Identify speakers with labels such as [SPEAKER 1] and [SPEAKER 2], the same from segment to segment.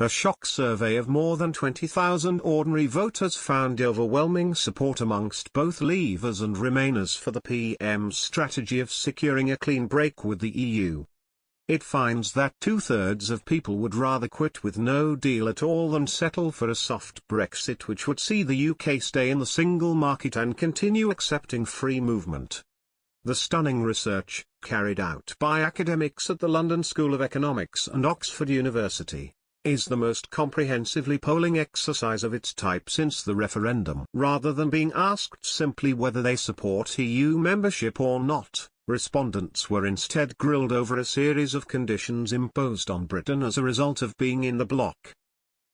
[SPEAKER 1] A shock survey of more than 20,000 ordinary voters found overwhelming support amongst both Leavers and Remainers for the PM's strategy of securing a clean break with the EU. It finds that 2/3 of people would rather quit with no deal at all than settle for a soft Brexit, which would see the UK stay in the single market and continue accepting free movement. The stunning research, carried out by academics at the London School of Economics and Oxford University, is the most comprehensively polling exercise of its type since the referendum. Rather than being asked simply whether they support EU membership or not, respondents were instead grilled over a series of conditions imposed on Britain as a result of being in the bloc.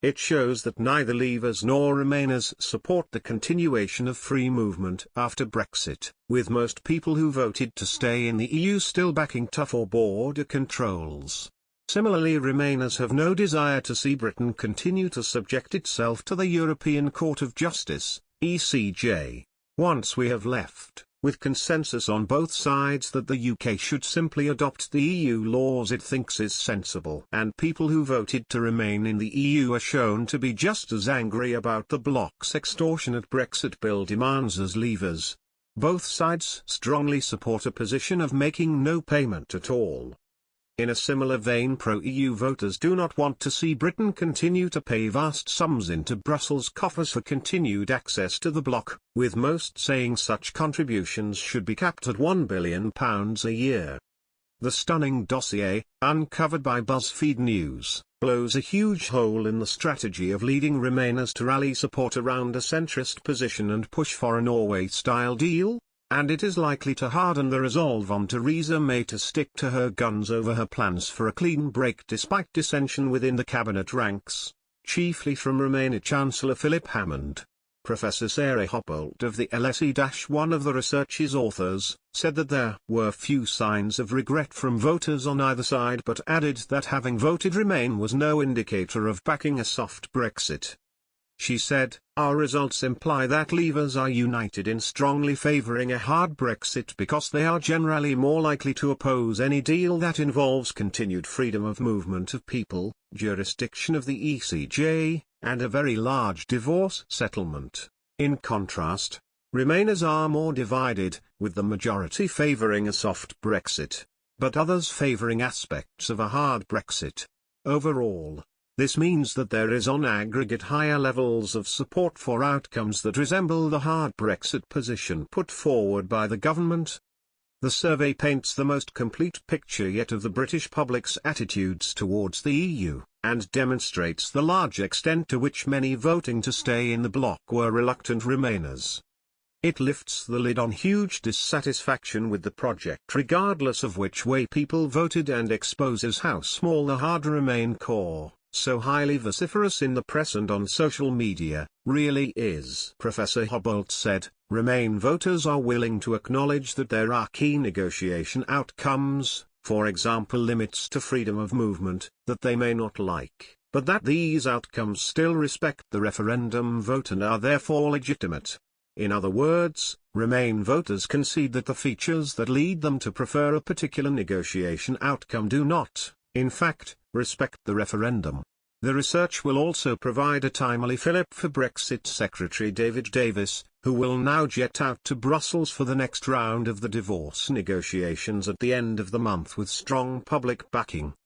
[SPEAKER 1] It shows that neither Leavers nor Remainers support the continuation of free movement after Brexit, with most people who voted to stay in the EU still backing tougher border controls. Similarly, Remainers have no desire to see Britain continue to subject itself to the European Court of Justice, ECJ, once we have left, with consensus on both sides that the UK should simply adopt the EU laws it thinks is sensible. And people who voted to remain in the EU are shown to be just as angry about the bloc's extortionate Brexit bill demands as Leavers. Both sides strongly support a position of making no payment at all. In a similar vein, pro-EU voters do not want to see Britain continue to pay vast sums into Brussels' coffers for continued access to the bloc, with most saying such contributions should be capped at £1 billion a year. The stunning dossier, uncovered by BuzzFeed News, blows a huge hole in the strategy of leading Remainers to rally support around a centrist position and push for a Norway-style deal, and it is likely to harden the resolve on Theresa May to stick to her guns over her plans for a clean break despite dissension within the cabinet ranks, chiefly from Remainer Chancellor Philip Hammond. Professor Sarah Hopbolt of the LSE- one of the research's authors, said that there were few signs of regret from voters on either side, but added that having voted Remain was no indicator of backing a soft Brexit. She said, "Our results imply that Leavers are united in strongly favouring a hard Brexit because they are generally more likely to oppose any deal that involves continued freedom of movement of people, jurisdiction of the ECJ, and a very large divorce settlement." In contrast, Remainers are more divided, with the majority favouring a soft Brexit, but others favouring aspects of a hard Brexit. Overall, this means that there is on aggregate higher levels of support for outcomes that resemble the hard Brexit position put forward by the government. The survey paints the most complete picture yet of the British public's attitudes towards the EU, and demonstrates the large extent to which many voting to stay in the bloc were reluctant Remainers. It lifts the lid on huge dissatisfaction with the project regardless of which way people voted, and exposes how small the hard Remain core, so highly vociferous in the press and on social media, really is. Professor Hopbolt said, Remain voters are willing to acknowledge that there are key negotiation outcomes, for example limits to freedom of movement, that they may not like, but that these outcomes still respect the referendum vote and are therefore legitimate. In other words, Remain voters concede that the features that lead them to prefer a particular negotiation outcome do not, in fact, respect the referendum. The research will also provide a timely fillip for Brexit Secretary David Davis, who will now jet out to Brussels for the next round of the divorce negotiations at the end of the month with strong public backing.